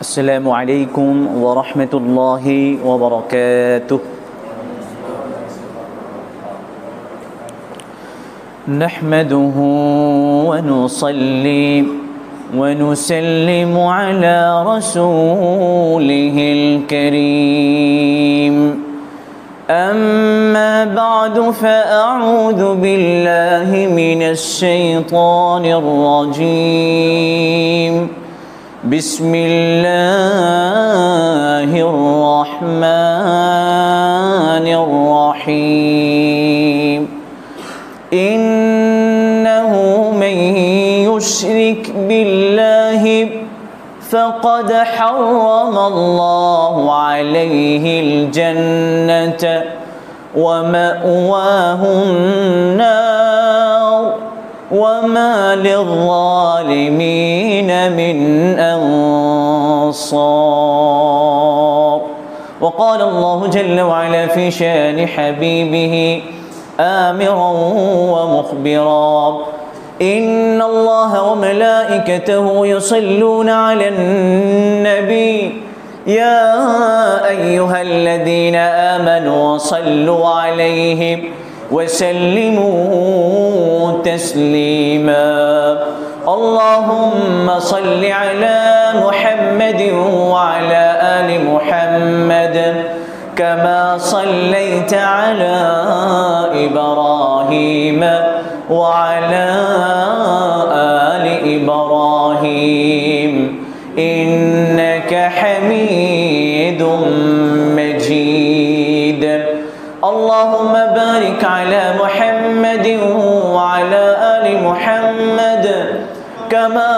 السلام عليكم ورحمة الله وبركاته. نحمده ونصلي ونسلم على رسوله الكريم. أما بعد فأعوذ بالله من الشيطان الرجيم. بسم الله الرحمن الرحيم. إنه من يشرك بالله فقد حرم الله عليه الجنة ومأواه النار وما للظالمين من أنصار. وقال الله جل وعلا في شأن حبيبه آمرا ومخبرا: إن الله وملائكته يصلون على النبي يا أيها الذين آمنوا صلوا عليه وسلموا تسليما. اللهم صل على محمد وعلى آل محمد كما صليت على إبراهيم وعلى آل إبراهيم إنك حميد مجيد. اللهم بارك على محمد وعلى آل محمد كما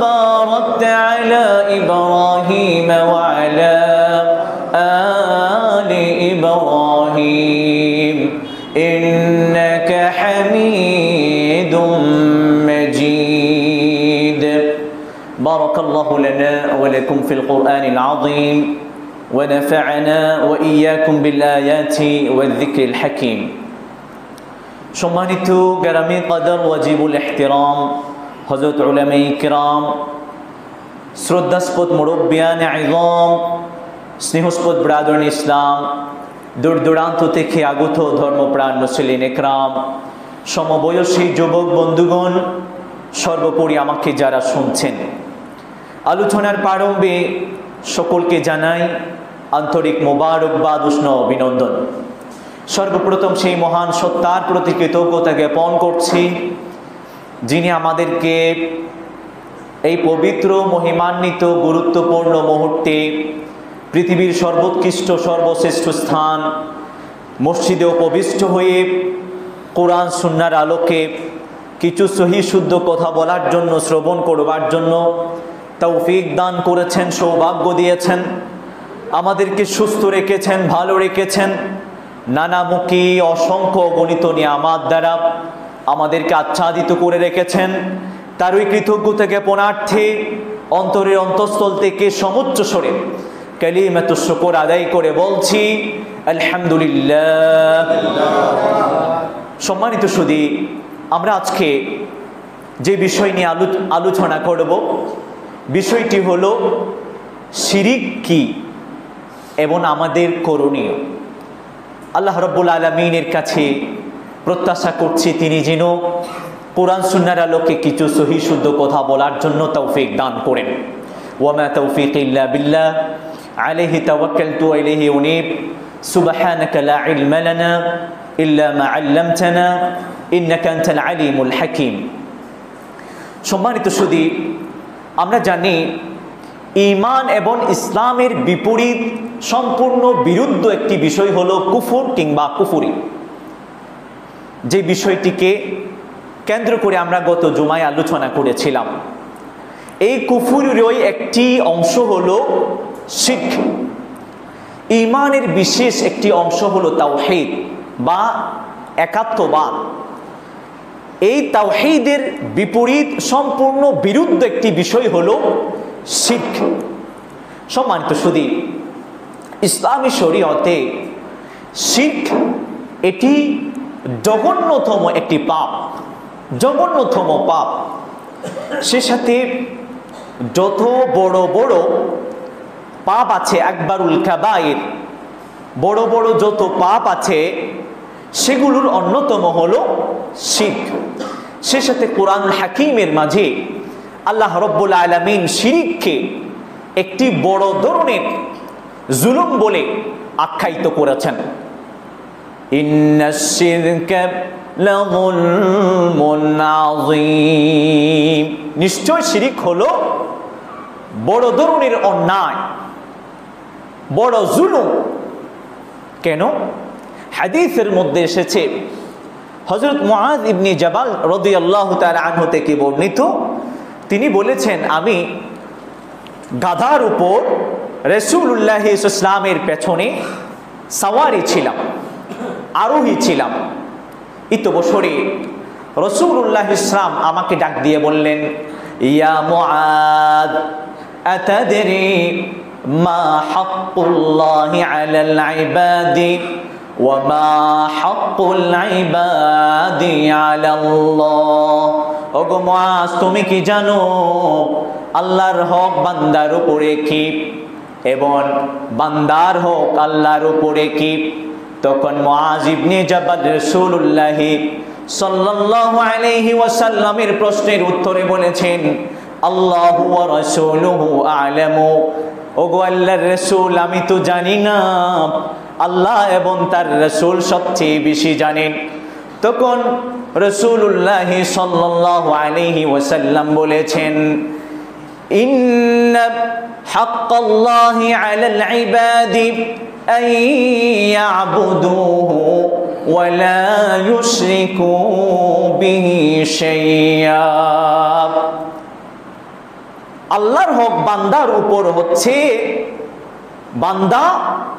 باركت على إبراهيم وعلى آل إبراهيم إنك حميد مجيد. بارك الله لنا ولكم في القرآن العظيم ونفعنا وإياكم بالآيات والذكر الحكيم. সম্মানিত গ্রামে কদর ওয়াজিবুল ইহতিরাম হযরত উলামায়ে কিরাম, শ্রদ্ধাস্পদ মুরব্বিয়ানে আযম, স্নেহস্পদ ব্রাদারান ইসলাম, দূর দূরান্ত থেকে আগত ধর্মপ্রাণ মুসলিম একরাম, সমবয়সী যুবক বন্ধুগণ, সর্বোপরি আমাকে যারা শুনছেন, আলোচনার প্রারম্ভে সকলকে জানাই আন্তরিক মোবারকবাদ, উষ্ণ অভিনন্দন। সর্বপ্রথম সেই মহান সত্তার প্রতি কৃতজ্ঞতা জ্ঞাপন করছি, যিনি আমাদেরকে এই পবিত্র মহিমান্বিত গুরুত্বপূর্ণ মুহূর্তে পৃথিবীর সর্বোৎকৃষ্ট সর্বশ্রেষ্ঠ স্থান মসজিদে উপবিষ্ট হয়ে কোরআন সুন্নাহর আলোকে কিছু সহি শুদ্ধ কথা বলার জন্য, শ্রবণ করবার জন্য তৌফিক দান করেছেন, সৌভাগ্য দিয়েছেন। আমাদেরকে সুস্থ রেখেছেন, ভালো রেখেছেন। নানামুখী অসংখ্য গণিত নিয়ামত দ্বারা আমাদেরকে আচ্ছাদিত করে রেখেছেন। তারই কৃতজ্ঞতা জ্ঞাপনার্থে অন্তরের অন্তঃস্থল থেকে সমুচ্চ স্বরে কালিমাতুশ শুকর আদায় করে বলছি আলহামদুলিল্লাহ। সম্মানিত সুধী, আমরা আজকে যে বিষয় নিয়ে আলোচনা করব, বিষয়টি হলো শিরিক কি এবং আমাদের করণীয়। আল্লাহ রাব্বুল আলামিনের কাছে প্রত্যাশা করছি তিনি যেন কোরআন সুন্নাহর আলোকে কিছু সহি শুদ্ধ কথা বলার জন্য তৌফিক দান করেন। ওয়ামা তৌফিক ইল্লা বিল্লাহ আলাইহি তাওয়াক্কালতু ওয়া ইলাইহি উনীব। সুবহানাকা লা ইলমা লানা ইল্লা মা আল্লামতানা ইন্নাকা আনতাল আলিমুল হাকীম। সম্মানিত সুধী, আমরা জানি ঈমান এবং ইসলামের বিপরীত, সম্পূর্ণ বিরুদ্ধ একটি বিষয় হলো কুফর কিংবা কুফরি, যে বিষয়টিকে কেন্দ্র করে আমরা গত জুমায় আলোচনা করেছিলাম। এই কুফরেরই একটি অংশ হলো শিরক। ঈমানের বিশেষ একটি অংশ হলো তাওহীদ বা একাত্মবাদ। এই তাওহীদের বিপরীত, সম্পূর্ণ বিরুদ্ধ একটি বিষয় হলো শিরক। সম্মানিত সুধী, ইসলামী শরীয়তে শিরক এটি জঘন্যতম একটি পাপ, জঘন্যতম পাপ। সে সাথে যত বড় বড় পাপ আছে, আকবারুল কাবাইর, বড় বড় যত পাপ আছে সেগুলোর অন্যতম হলো শিরক। সে সাথে কোরআনুল হাকিমের মাঝে আল্লাহ রব্বুল আলামিন শিরককে একটি বড় ধরনের জুলুম বলে আখ্যায়িত করেছেন। ইন্নাশ শিরকা লাযুলমুন আযীম, নিশ্চয় শিরক হলো বড় ধরনের অন্যায়, বড় জুলুম। কেন? হাদিসের মধ্যে এসেছে, হযরত মুআয ইবনে জাবাল রাদিয়াল্লাহু তাআলা আনহু থেকে বর্ণিত, তিনি বলেছেন, আমি গাধার উপর রাসূলুল্লাহ সাল্লাল্লাহু আলাইহি ওয়াসাল্লামের পেছনে সাওয়ারি ছিলাম, আরোহী ছিলাম। ইতবসরে রাসূলুল্লাহ সাল্লাল্লাহু আলাইহি ওয়াসাল্লাম আমাকে ডাক দিয়ে বললেন, ইয়া মুআয আতাদরি মা হাক্কুল্লাহি আলাল ইবাদি ওয়া মা হাক্কুল ইবাদি আলাল্লাহ। ওগো মুআয, তুমি কি জানো আল্লাহর হক বান্দার উপরে কি এবং বান্দার হক আল্লাহর উপরে কি? তখন মুআয ইবনে জাবাল রাসূলুল্লাহ সাল্লাল্লাহু আলাইহি ওয়াসাল্লামের প্রশ্নের উত্তরে বলেছেন, আল্লাহু ওয়া রাসূলুহু আ'লামু। ওগো আল্লাহর রাসূল, আমি তো জানি না, আল্লাহ এবং তার রাসূল সবচেয়ে বেশি জানেন। তখন রাসূলুল্লাহ সাল্লাল্লাহু আলাইহি ওয়াসাল্লাম বলেছেন, ইন্না হাক্কাল্লাহি আলাল ইবাদি আন ইয়াবুদুহু ওয়া লা ইউশরিকু বিহি শাইয়্যা। আল্লাহর হক বান্দার উপর হচ্ছে বান্দা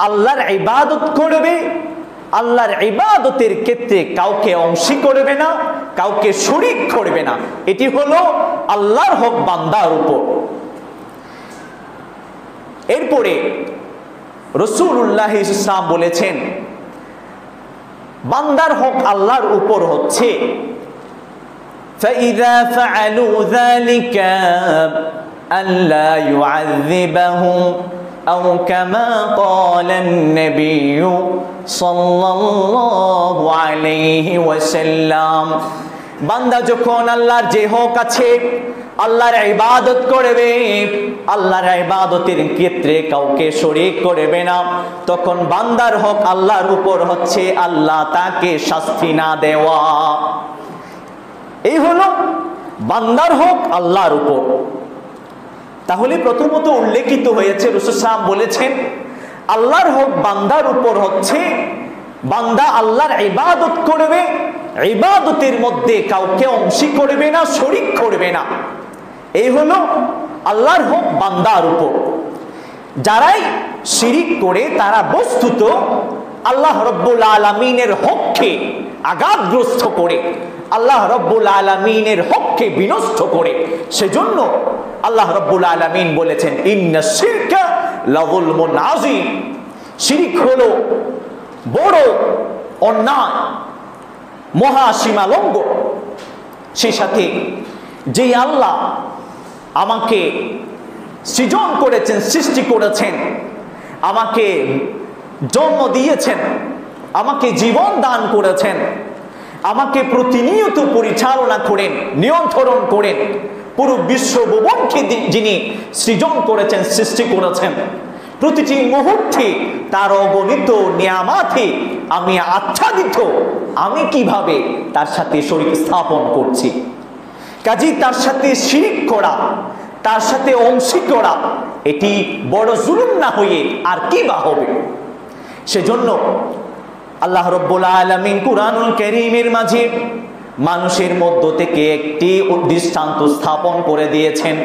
আল্লাহর ইবাদত করবে, আল্লাহর ইবাদতের ক্ষেত্রে কাউকে অংশী করবে না, কাউকে শরীক করবে না। এটি হলো আল্লাহর হক বান্দার উপর। এরপরে রাসূলুল্লাহ সাল্লাল্লাহু আলাইহি ওয়াসাল্লাম বলেছেন, বান্দার হক আল্লাহর উপর হচ্ছে فإذا فعلوا ذلك ألا يعذبهم أو كما قال النبي صلى الله عليه وسلم। বান্দা যখন আল্লাহর যে হক আছে আল্লাহর ইবাদত করবে, আল্লাহর ইবাদতের ক্ষেত্রে কাউকে শরীক করবে না, তখন বান্দার হক আল্লাহর উপর হচ্ছে আল্লাহ তাকে শাস্তি না দেওয়া। এই হলো বান্দার হক আল্লাহর উপর। তাহলে প্রথমত উল্লেখিত হয়েছে, রাসূল সাল্লাল্লাহু আলাইহি ওয়াসাল্লাম বলেছেন আল্লাহর হক বান্দার উপর হচ্ছে বান্দা আল্লাহর ইবাদত করবে, ইবাদতের মধ্যে কাউকে অংশী করবে না, শরীক করবে না। এই হলো আল্লাহর হক বান্দার উপর। যারাই শিরিক করে তারা বস্তুত আল্লাহ রব্বুল আলামিনের হককে আঘাতগ্রস্ত করে, আল্লাহ রব্বুল আলামিনের হককে বিনষ্ট করে। সেজন্য আল্লাহ রব্বুল আলামিন বলেছেন, ইন্নাশ শিরকা লাযুলমুন আযীম। শিরিক হলো বড় অন্যায়, মহা সীমালঙ্ঘ। সেই সাথে যে আল্লাহ আমাকে সৃজন করেছেন, সৃষ্টি করেছেন, আমাকে জন্ম দিয়েছেন, আমাকে জীবন দান করেছেন, আমাকে প্রতিনিয়ত পরিচালনা করেন, নিয়ন্ত্রণ করেন, পুরো বিশ্বভুবনকে যিনি সৃজন করেছেন, সৃষ্টি করেছেন, প্রতিটি মুহূর্তে তার অগণিত নিয়ামতে আমি আচ্ছাদিত, আমি কিভাবে তার সাথে শরীক স্থাপন করছি? কাজী তার সাথে শিরিক করা, তার সাথে অংশী করা, এটি বড় জুলুম না হয়ে আর কি বা হবে? সেজন্য আল্লাহ রব্বুল আলামিন কুরআনুল কারীমের মাঝে মানুষের মধ্য থেকে একটি দৃষ্টান্ত স্থাপন করে দিয়েছেন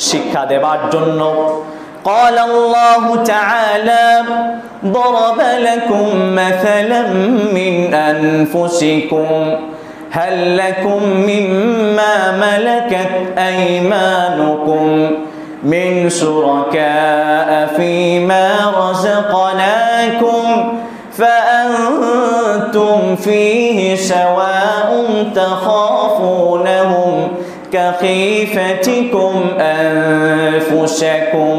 শিক্ষা দেবার জন্য। قال الله تعالى ضرب لكم مثلا من أنفسكم هل لكم مما ملكت أيمانكم من شركاء فيما رزقناكم فأنتم فيه سواء تخافونهم كخيفتكم أنفسكم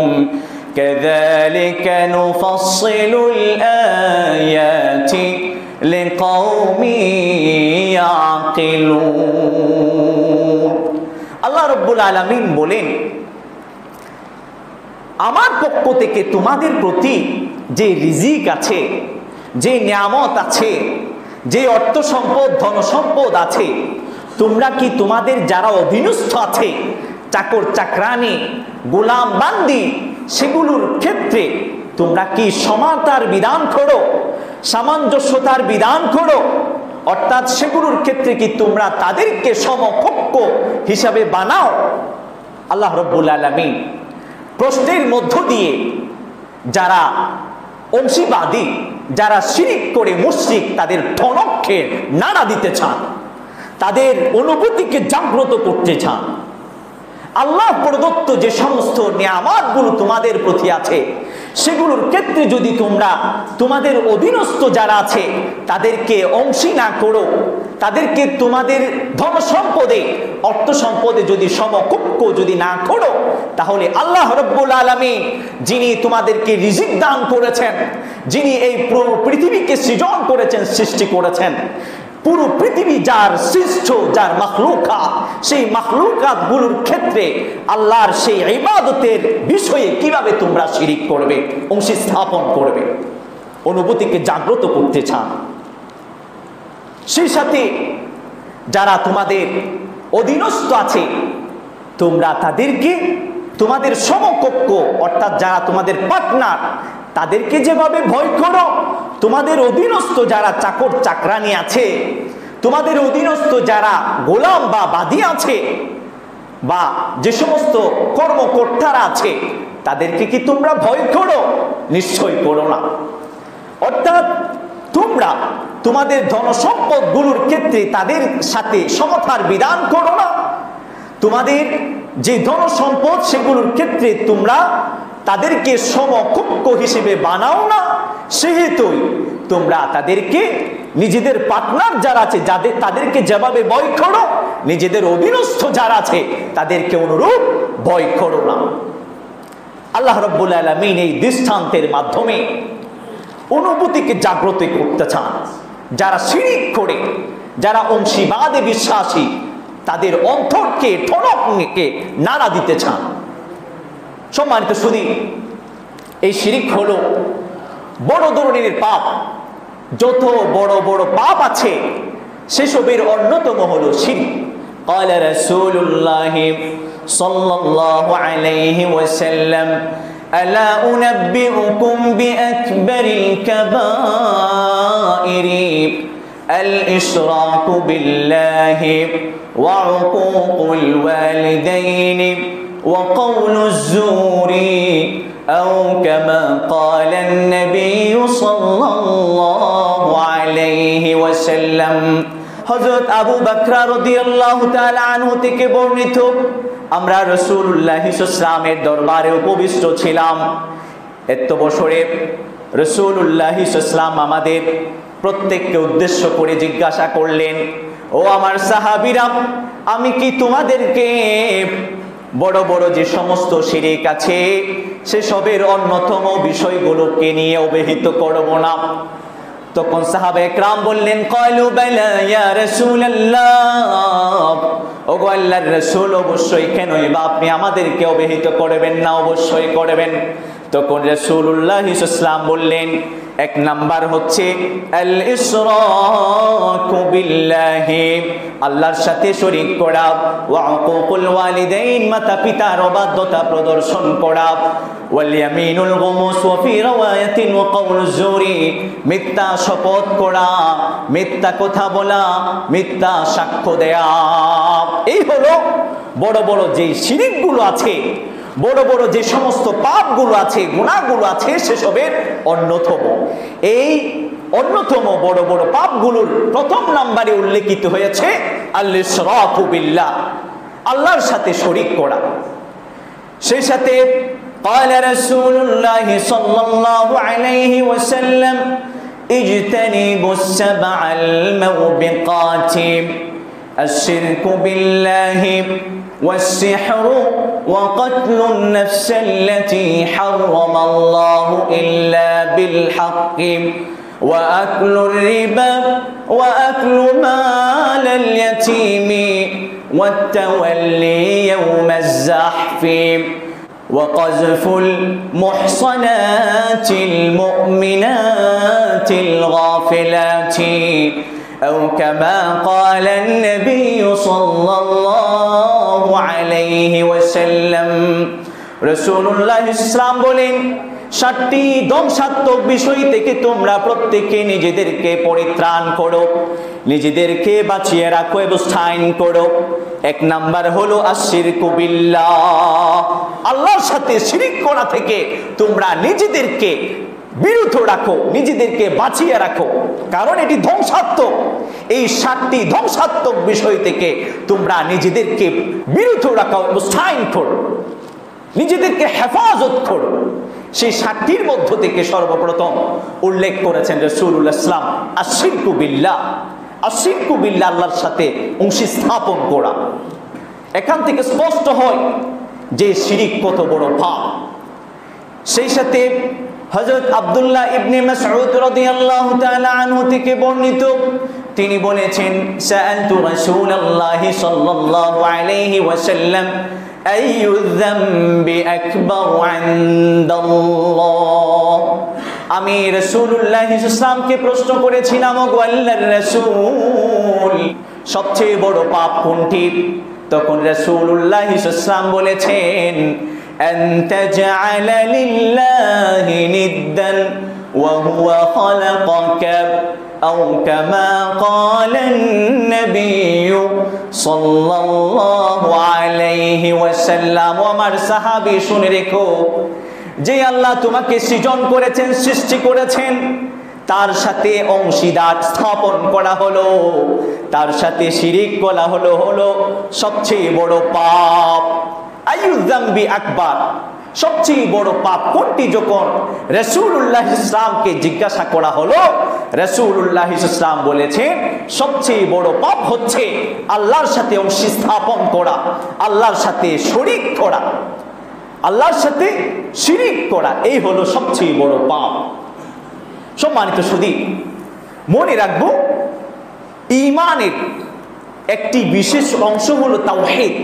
কাযালিকা নুফাসসিলুল আয়াতি লিকাওমিন ইয়াকিলুন। আল্লাহ রাব্বুল আলামিন বলেন, আমার পক্ষ থেকে তোমাদের প্রতি যে রিজিক আছে, যে নিয়ামত আছে, যে অর্থ সম্পদ ধন সম্পদ আছে, তোমরা কি তোমাদের যারা অধীনস্থ আছে, চাকর চাকরানি গোলাম বান্দি, সেগুলোর ক্ষেত্রে তোমরা কি সমানতার বিধান করো, সামঞ্জস্যতার বিধান করো? অর্থাৎ সেগুলোর ক্ষেত্রে কি তোমরা তাদেরকে সমকক্ষ হিসাবে বানাও? আল্লাহ রাব্বুল আলামিন প্রশ্নের মধ্য দিয়ে যারা অংশীবাদী, যারা শিরিক করে মুশরিক, তাদের ধনককে নাড়া দিতে চান, তাদের অনুভূতিকে জাগ্রত করতে চান। আল্লাহ প্রদত্ত যে সমস্ত নিয়ামতগুলো তোমাদের প্রতি আছে, সেগুলোর ক্ষেত্রে যদি তোমরা তোমাদের অধীনস্থ যারা আছে তাদেরকে অংশী না করো, তাদেরকে তোমাদের ধন সম্পদে অর্থ সম্পদে যদি সমকক্ষ যদি না করো, তাহলে আল্লাহ রাব্বুল আলামিন যিনি তোমাদেরকে রিজিক দান করেছেন, যিনি এই পুরো পৃথিবীকে সৃজন করেছেন, সৃষ্টি করেছেন, পুরো পৃথিবী যার সৃষ্ট, যার মাখলুকাত, সেই মাখলুকাত গুলোর ক্ষেত্রে আল্লাহর সেই ইবাদতের বিষয়ে কিভাবে তোমরা শিরিক করবে, অংশী স্থাপন করবে? অনুভূতিকে জাগ্রত করতে চান। সেই সাথে যারা তোমাদের অধীনস্থ আছে, তোমরা তাদেরকে তোমাদের সমকক্ষ অর্থাৎ যারা তোমাদের পার্টনার, তাদেরকে যেভাবে ভয় করো, তোমাদের অধীনস্থ যারা চাকর চাকরানি আছে, তোমাদের অধীনস্থ যারা গোলাম বা বাদী আছে, বা যে সমস্ত কর্মকর্তারা আছে, তাদেরকে কি তোমরা ভয় করো? নিশ্চয় করো না। অর্থাৎ তোমরা তোমাদের ধন সম্পদ গুলোর ক্ষেত্রে তাদের সাথে সমতার বিধান করো না। তোমাদের যে ধন সম্পদ সেগুলোর ক্ষেত্রে তোমরা তাদেরকে সমকক্ষ হিসেবে বানাও না। সেহেতুই তোমরা তাদেরকে নিজেদের পার্টনার যারা আছে, তাদেরকে যেভাবে ভয় করো, নিজেদের অধীনস্থ যারা আছে তাদেরকে অনুরূপ ভয় করো না। আল্লাহ রাব্বুল আলামিন এই দৃষ্টান্তের মাধ্যমে অনুভূতিকে জাগ্রত করতে চান। যারা শিরিক করে, যারা অংশীবাদে বিশ্বাসী, তাদের অন্তরকে ঠনককে নাড়া দিতে চান। সম্মানিত শুধু এই শিরিক হলো বড় ধরনের পাপ। যত বড় বড় পাপ আছে সেসবের অন্যতম হলো শিরিক। قال رسول الله صلى الله عليه وسلم ألا أنبئكم بأكبر الكبائر الإشراك بالله وعقوق الوالدين وقول الزور أو كما قال النبي صلى الله عليه وسلم। হযরত আবু বকর রাদিয়াল্লাহু তাআলা আনহু থেকে বর্ণিত, আমরা রাসূলুল্লাহ সাল্লাল্লাহু আলাইহি ওয়াসাল্লামের দরবারে উপবিষ্ট ছিলাম। এত বছরে রাসূলুল্লাহ সাল্লাল্লাহু আলাইহি ওয়াসাল্লাম আমাদের প্রত্যেককে উদ্দেশ্য করে জিজ্ঞাসা করলেন, ও আমার সাহাবীরা, আমি কি তোমাদেরকে বড় বড় যে সমস্ত শিরিক আছে সেসবের অন্যতম বিষয়গুলোকে নিয়ে অবহিত করব না? তখন সাহাবায়ে কেরাম বললেন, ক্বালু বালা ইয়া রাসূলুল্লাহ, ওগো আল্লাহর রাসূল, অবশ্যই, কেনই বা আপনি আমাদেরকে অবহিত করবেন না? অবশ্যই করবেন। তখন রাসূলুল্লাহ সাল্লাল্লাহু আলাইহি ওয়াসাল্লাম বললেন, এক নাম্বার হচ্ছে আল ইশরাকু বিল্লাহি, আল্লাহর সাথে শরীক করা, ওয়া উকুকুল ওয়ালিদাইন, মাতা পিতার অবাধ্যতা প্রদর্শন করা, ওয়াল ইয়ামিনুল গুমুস, ওয়া ফি রাওয়ায়াতিন ওয়া কাউলুজ জুরি, মিথ্যা শপথ করা, মিথ্যা কথা বলা, মিথ্যা সাক্ষ্য দেয়া। এই হলো বড় বড় যে শিরিকগুলো আছে, বড় বড় যে সমস্ত পাপগুলো আছে, গুনাহগুলো আছে, সেসবের অন্যতম। এই অন্যতম বড় বড় পাপগুলোর প্রথম নম্বরে উল্লেখিত হয়েছে আল ইশরাকু বিল্লাহ, আল্লাহর সাথে শরীক করা। সেই সাথে قال رسول الله صلى الله عليه وسلم اجتنبوا السبع الموبقات الشرك بالله والسحر وقتل النفس التي حرم الله إلا بالحق وأكل الربا وأكل مال اليتيم والتولي يوم الزحف وقذف المحصنات المؤمنات الغافلات أو كما قال النبي صلى الله عليه وسلم রাসূলুল্লাহ ইসলাম বলেন 7টি ধ্বংসাত্মক বিষয় থেকে তোমরা প্রত্যেকে নিজেদেরকে পরিত্রাণ করো, নিজেদেরকে বাঁচিয়ে রাখো, অবস্থান করো। 1 নাম্বার হলো আশিরকু বিল্লাহ, আল্লাহর সাথে শিরিক করা থেকে তোমরা নিজেদেরকে বিরত রাখো, নিজেদেরকে বাঁচিয়ে রাখো, কারণ এটি ধ্বংসাত্মক। এই 7টি ধ্বংসাত্মক বিষয় থেকে তোমরা নিজেদেরকে বিরত রাখো, অবস্থান করো, নিজেদেরকে হেফাজত করো। সেই 7টির মধ্য থেকে সর্বপ্রথম উল্লেখ করেছেন রাসূলুল্লাহ ইসলাম আশিরকু বিল্লাহ। আশিরকু বিল্লাহ, আল্লাহর সাথে অংশী স্থাপন করা। এখান থেকে স্পষ্ট হয় যে শিরিক কত বড় পাপ। সেই সাথে হযরত আব্দুল্লাহ ইবনে মাসউদ রাদিয়াল্লাহু তাআলা আনহু থেকে বর্ণিত, তিনি বলেছেন সাআলতু রাসূলুল্লাহি সাল্লাল্লাহু আলাইহি ওয়াসাল্লাম আইয়ু যামবি আকবার ইনদাল্লাহ। আমি রাসূলুল্লাহ ইসলামকে প্রশ্ন করেছিলাম, ওগো আল্লাহর রাসূল, সবচেয়ে বড় পাপ কোনটি? তখন রাসূলুল্লাহ ইসলাম বলেছেন আন তাজআলা লিল্লাহি নিদ্দান ওয়া হুয়া খালাকাকা আও কামা ক্বালান নবিয়্যু সাল্লাল্লাহু আলাইহি ওয়াসাল্লাম। আমার সাহাবী শুনে রেখো, যে আল্লাহ তোমাকে সৃজন করেছেন, সৃষ্টি করেছেন, তার সাথে অংশীদার স্থাপন করা হলো, তার সাথে শিরিক করা হলো সবচেয়ে বড় পাপ। আইয়ু যামবি আকবার, সবচেয়ে বড় পাপ কোনটি? যখন রাসূলুল্লাহ ইসলামকে জিজ্ঞাসা করা হলো, রাসূলুল্লাহ ইসলাম বলেছেন সবচেয়ে বড় পাপ হচ্ছে আল্লাহর সাথে অংশী স্থাপন করা, আল্লাহর সাথে শরীক করা, আল্লাহর সাথে শিরিক করা, এই হলো সবচেয়ে বড় পাপ। সম্মানিত সুধী, মনে রাখবো ঈমানের একটি বিশেষ অংশ হলো তাওহীদ।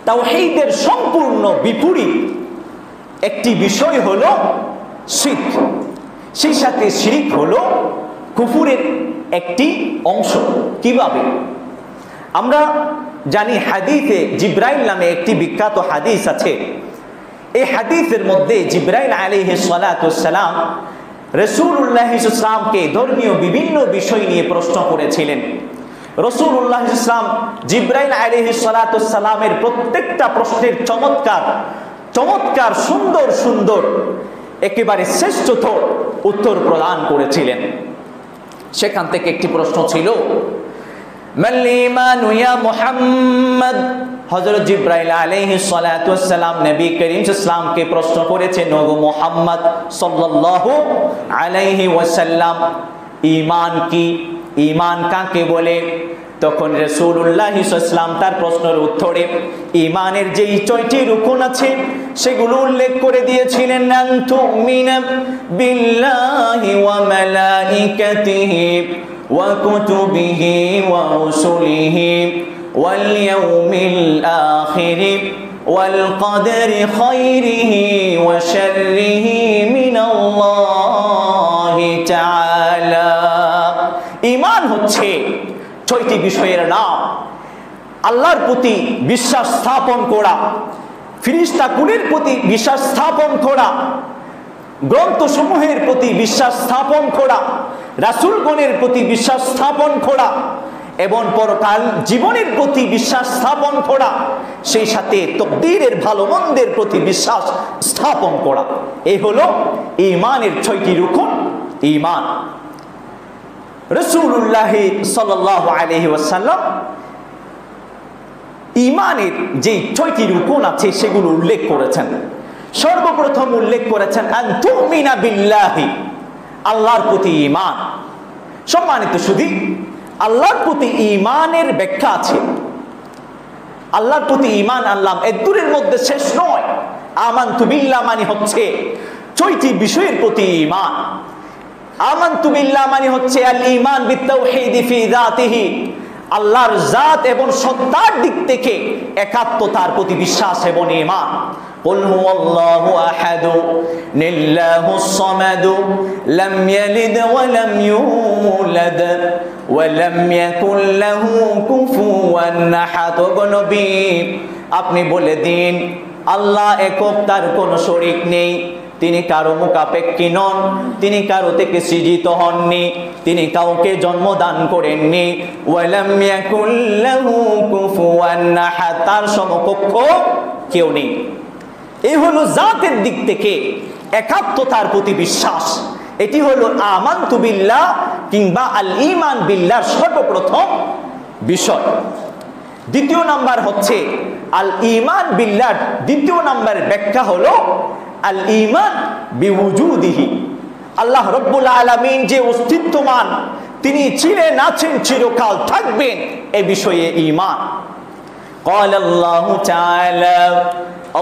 তাওহীদের সম্পূর্ণ বিপরীত একটি বিষয় হলো শিরক। সেই সাথে শিরক হলো কুফরের একটি অংশ। কিভাবে? আমরা জানি হাদিসে জিবরাইল নামে একটি বিখ্যাত হাদিস আছে। এই হাদিসের মধ্যে জিবরাইল আলাইহিস সালাতু সালাম রাসূলুল্লাহ ইসলামকে ধর্মীয় বিভিন্ন বিষয় নিয়ে প্রশ্ন করেছিলেন। রাসূলুল্লাহ ইসলাম জিবরাইল আলাইহিস সালাতু সালামের প্রত্যেকটা প্রশ্নের চমৎকার সুন্দর সুন্দর একেবারে শ্রেষ্ঠতর উত্তর প্রদান করেছিলেন। সেখান থেকে একটি প্রশ্ন ছিল, মাল ঈমানু ইয়া মুহাম্মদ। হযরত জিবরাইল আলাইহিস সালাতু ওয়াসসালাম নবী করিম সাল্লাল্লাহু প্রশ্ন করেছেন, ওগো মুহাম্মদ সাল্লাল্লাহু আলাইহি ওয়াসাল্লাম, ঈমান কি? ঈমান কাকে বলে? তখন রাসূলুল্লাহ সাল্লাল্লাহু তার প্রশ্নের উত্তরে ঈমানের যেই 6টি রুকন আছে সেগুলো উল্লেখ করে দিয়েছিলেন। আন তুমিনা বিল্লাহি ওয়া মালাইকাতিহি ওয়া কুতুবিহি ওয়া রুসুলিহি ওয়াল ইয়াউমিল আখির ওয়াল কদরি খায়রিহি ওয়া শাররিহি মিনাল্লাহি তাআলা। ঈমান হচ্ছে 6টি বিষয়ের নাম। আল্লাহর প্রতি বিশ্বাস স্থাপন করা, ফেরেশতাকুলের প্রতি বিশ্বাস স্থাপন করা, গ্রন্থসমূহের প্রতি বিশ্বাস স্থাপন করা, রাসূলগণের প্রতি বিশ্বাস স্থাপন করা এবং পরকাল জীবনের প্রতি বিশ্বাস স্থাপন করা, সেই সাথে তাকদীরের ভালো মন্দের প্রতি বিশ্বাস স্থাপন করা। এই হলো ঈমানের 6টি রুকন। ঈমান রাসূলুল্লাহ সাল্লাল্লাহু আলাইহি ওয়াসাল্লাম ঈমানের যে 6টি রুকন আছে সেগুলো উল্লেখ করেছেন। সর্বপ্রথম উল্লেখ করেছেন আন তুমিনা বিল্লাহি, আল্লাহর প্রতি ঈমান। সম্মানিত সুধী, আল্লাহর প্রতি ঈমানের ব্যাখ্যা আছে। আল্লাহর প্রতি ঈমান আনলাম, এর দূরের মধ্যে শেষ নয়। আমানতু বিল্লাহ মানে হচ্ছে 6টি বিষয়ের প্রতি ঈমান। আমানতু বিল্লাহ মানে হচ্ছে আল ঈমান বিত্তাওহীদি ফি যাতিহি, আল্লাহর জাত এবং সত্তার দিক থেকে একাত্মতার প্রতি বিশ্বাস এবং ঈমান। কুল হুয়াল্লাহু আহাদ লিল্লাহুস সামাদ লাম ইয়ালিদ ওয়া লাম ইউলাদ ওয়া লাম ইয়াকুল লাহু কুফুয়ান আহাদ। নবী আপনি বলে দিন, আল্লাহ একক, তার কোনো শরীক নেই, তিনি কারো মুখাপেক্ষী নন, তিনি কারো থেকে সৃজিত হননি, তিনি কাউকে জন্মদান করেননি। ওয়ালাম ইয়াকুল লাহু কুফুয়ান আহাদ, তার সমকক্ষ কেউ নেই। এই হলো জাতের দিক থেকে একাত্মতার প্রতি বিশ্বাস। এটি হলো আমানতু বিল্লাহ কিংবা আল ঈমান বিল্লাহর সর্বপ্রথম বিষয়। দ্বিতীয় নাম্বার হচ্ছে আল ঈমান বিল্লাহর দ্বিতীয় নাম্বারের ব্যাখ্যা হলো আল ঈমান বিউজুদিহি, আল্লাহ রাব্বুল আলামিন যে অস্তিত্বমান, তিনি চিরে আছেন, চিরকাল থাকবেন, এ বিষয়ে ঈমান। قال الله تعالى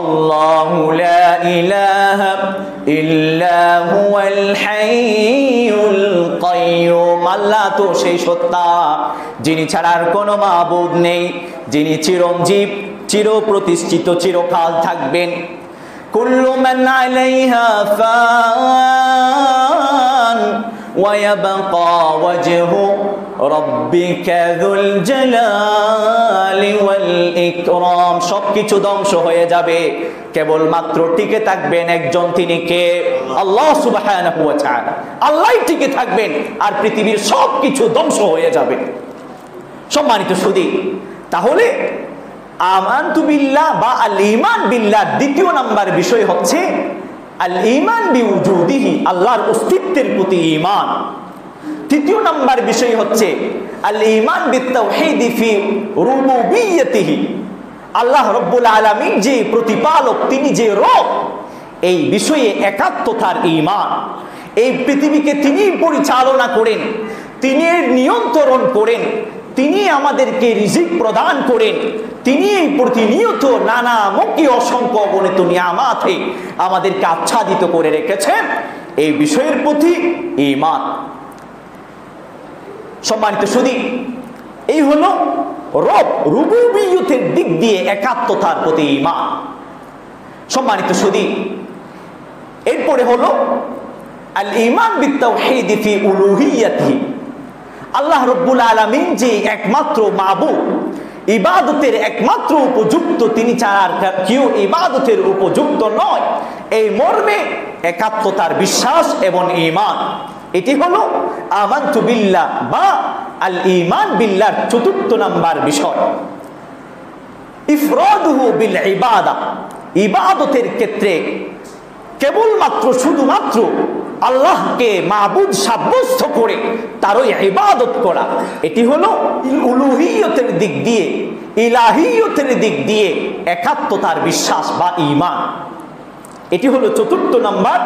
الله لا إله إلا هو الحي القيوم, আল্লাহ তো সেই সত্তা যিনি ছাড়া আর কোনো মাবুদ নেই, যিনি চিরঞ্জীব, চিরপ্রতিষ্ঠিত, চিরকাল থাকবেন। কুল্লু মান আলাইহা ফান ওয়া ইয়াবকা ওয়াজহু রাব্বিকা যুল জালালি ওয়াল ইকরাম, সবকিছু ধ্বংস হয়ে যাবে, কেবলমাত্র টিকে থাকবেন একজন, তিনি কে? আল্লাহ সুবহানাহু ওয়া তাআলা। আল্লাহই টিকে থাকবেন আর পৃথিবীর সবকিছু ধ্বংস হয়ে যাবে। সম্মানিত সুধী, তাহলে আমানতু বিল্লাহ বা আল ঈমান বিল্লাহ দ্বিতীয় নাম্বার বিষয় হচ্ছে আল ঈমান বিউজুদিহি, আল্লাহর অস্তিত্বের প্রতি ঈমান। তৃতীয় নাম্বার বিষয় হচ্ছে আল ঈমান বিত্তাওহীদি ফি রুবুবিয়্যতিহি, আল্লাহ রাব্বুল আলামিন যে প্রতিপালক, তিনি যে রব, এই বিষয়ে একাত্মতার ঈমান। এই পৃথিবীকে তিনি পরিচালনা করেন, তিনি এর নিয়ন্ত্রণ করেন, তিনি আমাদেরকে রিজিক প্রদান করেন, তিনি প্রতিনিয়ত নানামুখী অসংখ্য অগণিত নিয়ামতে আমাদেরকে আচ্ছাদিত করে রেখেছেন। এই বিষয়ের প্রতি ঈমান। সম্মানিত সুধী, এই হলো রব রুবুবিয়তের দিক দিয়ে একাত্মতার প্রতি ঈমান। সম্মানিত সুধী, এরপরে হলো আল ঈমান বিত্তাওহীদি ফি উলুহিয়্যতিহি, আল্লাহ রাব্বুল আলামিন যে একমাত্র মাবুদ, ইবাদতের একমাত্র উপযুক্ত, তিনি ছাড়া আর কেউ ইবাদতের উপযুক্ত নয়, এই মর্মে একাত্মতার বিশ্বাস এবং ঈমান। এটি হলো আমানতু বিল্লাহ বা আল ঈমান বিল্লাহর চতুর্থ নাম্বার বিষয়। ইফরাদুহু বিল ইবাদাহ, ইবাদতের ক্ষেত্রে কেবলমাত্র শুধুমাত্র আল্লাহকে মাবুদ সাব্যস্ত করে তারই ইবাদত করা, এটি হলো উলুহিয়তের দিক দিয়ে, ইলাহিয়তের দিক দিয়ে একাত্মতার বিশ্বাস বা ঈমান। এটি হলো চতুর্থ নাম্বার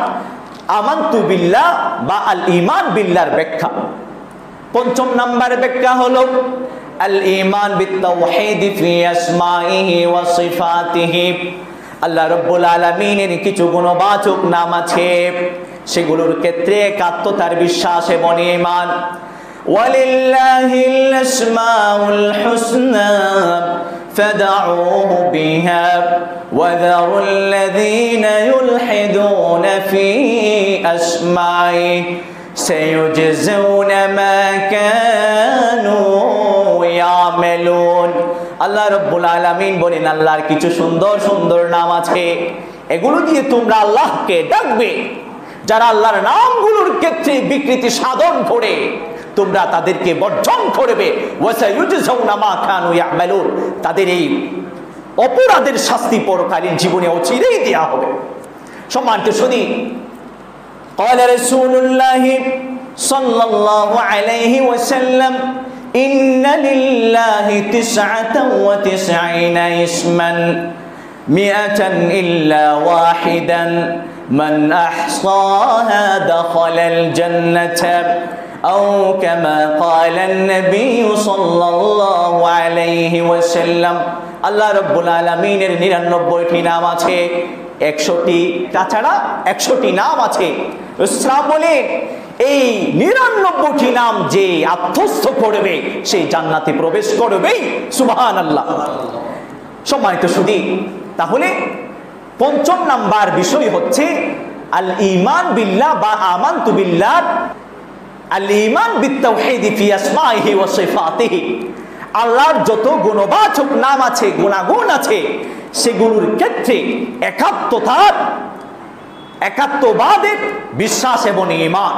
আমানতু বিল্লাহ বা আল ঈমান বিল্লাহর ব্যাখ্যা। পঞ্চম নাম্বার ব্যাখ্যা হলো আল ঈমান বিত্তাওহীদি ফি আসমাইহি ওয়া সিফাতিহি, আল্লাহ রাব্বুল আলামিনের কিছু গুণবাচক নাম আছে, সেগুলোর ক্ষেত্রে একাত্মতার বিশ্বাস এবং ঈমান। ওয়ালিল্লাহিল আসমাউল হুসনা ফাদউহু বিহা ওয়া যারুল্লাযীনা ইউলহিদুনা ফি আসমাই সায়ুজজাউনা মা কানু ইয়ামালুন। আল্লাহ রাব্বুল আলামিন বলেন, আল্লাহর কিছু সুন্দর সুন্দর নাম আছে, এগুলো দিয়ে তোমরা আল্লাহকে ডাকবে। যারা আল্লাহর নামগুলোর ক্ষেত্রে বিকৃতি সাধন করে তোমরা তাদেরকে বর্জন করবে, ওয়াসায়ুজজাউনা মা কানু ইয়ামালুন, তাদের এই অপরাধের শাস্তি পরকালীন জীবনে অচিরেই দেয়া হবে। সম্মানিত সুধী, قال رسول الله صلى الله عليه وسلم إن لله 99 اسما 100 إلا واحدا من أحصاها دخل الجنة أو كما قال النبي صلى الله عليه وسلم আল্লাহ রাব্বুল আলামিনের 99টি নাম আছে, 100টি তাছাড়া 100টি নাম আছে। ইসলাম বলে এই 99টি নাম যে আত্মস্থ করবে সেই জান্নাতে প্রবেশ করবেই। সুবহানাল্লাহ। সম্মানিত সুধী, তাহলে পঞ্চম নাম্বার বিষয় হচ্ছে আল ঈমান বিল্লাহ বা আমানতু বিল্লাহ, আল ঈমান বিত্তাওহীদ ফি আসমাইহি ওয়া সিফাতিহি। আল্লাহর যত গুণবাচক নাম আছে, গুণাগুণ আছে, সেগুলোর ক্ষেত্রে একাত্মবাদের বিশ্বাস এবং ঈমান।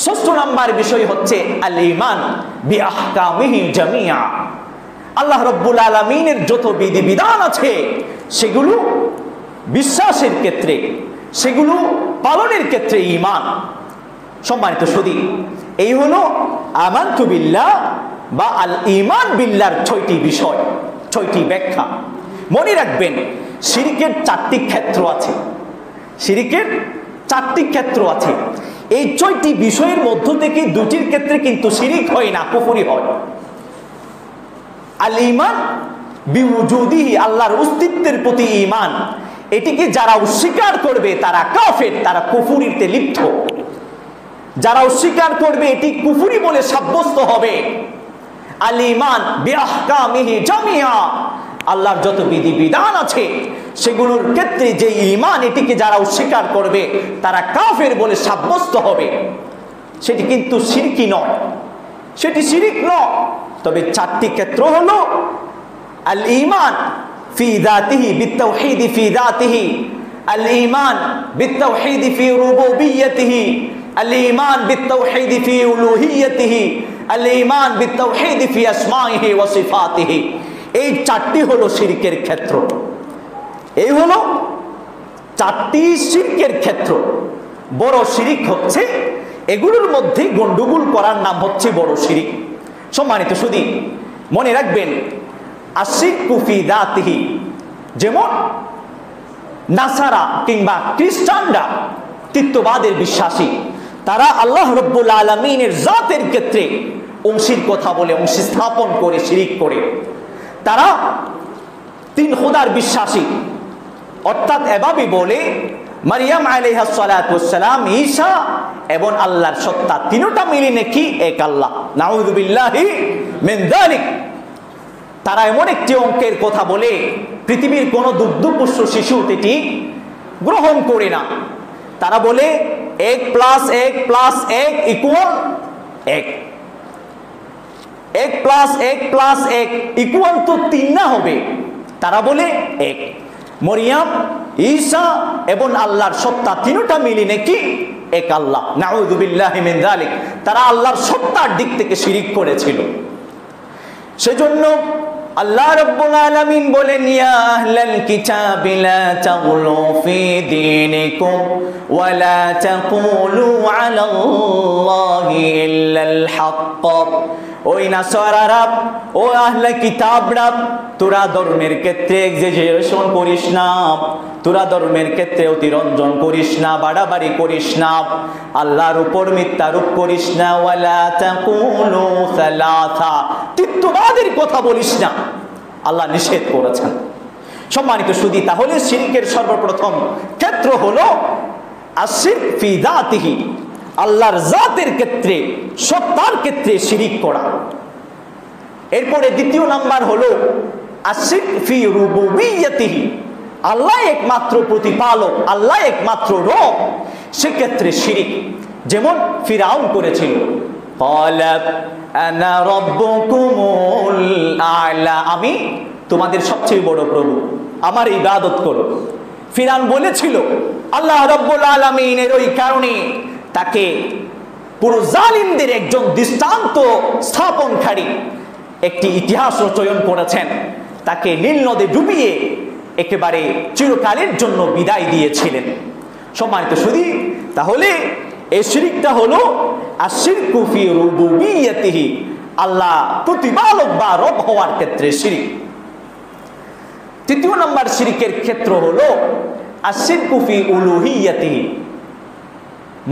ষষ্ঠ নাম্বার বিষয় হচ্ছে আল ঈমান বিআহকামিহি জামিআ। আল্লাহ রাব্বুল আলামিনের যত বিধিবিধান আছে সেগুলো বিশ্বাসের ক্ষেত্রে, সেগুলো পালনের ক্ষেত্রে ঈমান। সম্মানিত সুধী, এই হলো আমানতু বিল্লাহ বা আল ঈমান বিল্লাহর 6টি বিষয়, 6টি ব্যাখ্যা। মনে রাখবেন, শিরকের 4টি ক্ষেত্র আছে, শিরকের 4টি ক্ষেত্র আছে। এই 6টি বিষয়ের মধ্য থেকে 2টির ক্ষেত্রে কিন্তু শিরক হয় না, কুফরি হয়। আল ঈমান বিউজুদিহি, আল্লাহর অস্তিত্বের প্রতি ঈমান, এটিকে যারা অস্বীকার করবে তারা কাফের, তারা কুফরিতে লিপ্ত। যারা অস্বীকার করবে এটি কুফরি বলে সাব্যস্ত হবে। আল ঈমান বিআহকামিহি জামিআ, আল্লাহর যত বিধিবিধান আছে সেগুলোর ক্ষেত্রে যে ঈমান, এটিকে যারা অস্বীকার করবে তারা কাফের বলে সাব্যস্ত হবে। সেটি কিন্তু শিরকি নয়, সেটি শিরক নয়। তবে 4টি ক্ষেত্র হলো আল ঈমান ফি যাতিহি বিত্তাওহীদ ফি যাতিহি, আল ঈমান বিত্তাওহীদ ফি রুবুবিয়্যতিহি, আল ঈমান বিত্তাওহীদ ফি উলুহিয়্যতিহি, আল ঈমান বিত্তাওহীদ ফি আসমাইহি ওয়া সিফাতিহি। এই 4টি হলো শিরকের ক্ষেত্র। এই হলো 4টি শিরকের ক্ষেত্র। বড় শিরক হচ্ছে এগুলোর মধ্যে গন্ডগোল করার নাম হচ্ছে বড় শিরক। সম্মানিত সুধী, মনে রাখবেন আশিরকু ফি যাতিহি, যেমন নাসারা কিংবা খ্রিস্টানরা তৃতীয়বাদের বিশ্বাসী, তারা আল্লাহ রাব্বুল আলামিনের জাতের ক্ষেত্রে অংশীর কথা বলে, অংশী স্থাপন করে শিরক করে। তারা 3 খোদার বিশ্বাসী, অর্থাৎ এভাবে বলে মারিয়াম আলাইহিস সালাতু ওয়াস সালাম, ঈসা এবং আল্লাহর সত্তা তিনটা মিলে নাকি এক আল্লাহ। নাউযু বিল্লাহি মিন যালিক। তারা এমন একটি অঙ্কের কথা বলে পৃথিবীর কোনো দুগ্ধপুষ্ট শিশু এটি গ্রহণ করে না। তারা বলে 1 + 1 + 1 = 1, 1 + 1 + 1 = তো 3 না হবে। তারা বলে 1। মরিয়াম, ঈসা এবং আল্লাহর সত্তা তিনটা মিলে নাকি এক আল্লাহ। নাউযু বিল্লাহি মিন যালিক। তারা আল্লাহর সত্তার দিক থেকে শিরক করেছিল। সেজন্য আল্লাহ রাব্বুল আলামিন বলেন, ইয়া আহলাল কিতাবি লা তাগলু ফি দীনিকুম ওয়া লা তাকুলু আলাল্লাহি ইল্লাল হক। ওই নাসারারা, ও আহলে কিতাবরা, তোরা ধর্মের ক্ষেত্রে এক্সাজারেশন করিস না, তোরা ধর্মের ক্ষেত্রে অতিরঞ্জন করিস না, বাড়াবাড়ি করিস না, আল্লাহর উপর মিথ্যারোপ করিস না। ওয়ালা তাকুলু সালাসা, তৃতীয়বাদের কথা বলিস না, আল্লাহ নিষেধ করেছেন। সম্মানিত সুধী, তাহলে শিরকের সর্বপ্রথম ক্ষেত্র হলো আশিরক ফি যাতিহি, আল্লাহর জাতের ক্ষেত্রে, সত্তার ক্ষেত্রে শিরক করা। এরপরে দ্বিতীয় নাম্বার হলো আশিরক ফি রুবুবিয়্যতিহি, আল্লাহ একমাত্র প্রতিপালক, আল্লাহ একমাত্র রব, সেক্ষেত্রে শিরক। যেমন ফিরাউন করেছিল, ক্বালা আনা রাব্বুকুমুল আ'লা, আমি তোমাদের সবচেয়ে বড় প্রভু, আমার ইবাদত করো। ফিরাউন বলেছিল। আল্লাহ রাব্বুল আলামিনের ওই কারণে তাকে পুরো জালিমদের একজন দৃষ্টান্ত স্থাপনকারী একটি ইতিহাস রচয়ন করেছেন। তাকে নীল নদে ডুবিয়ে একেবারে চিরকালের জন্য বিদায় দিয়েছিলেন। সম্মানিত সুধী, তাহলে এই শিরকটা হলো আশিরকু ফি রুবুবিয়্যতিহি, আল্লাহ প্রতিপালক বা রব হওয়ার ক্ষেত্রে শিরক। তৃতীয় নম্বর শিরকের ক্ষেত্র হলো আশিরকু ফি উলুহিয়্যতিহি,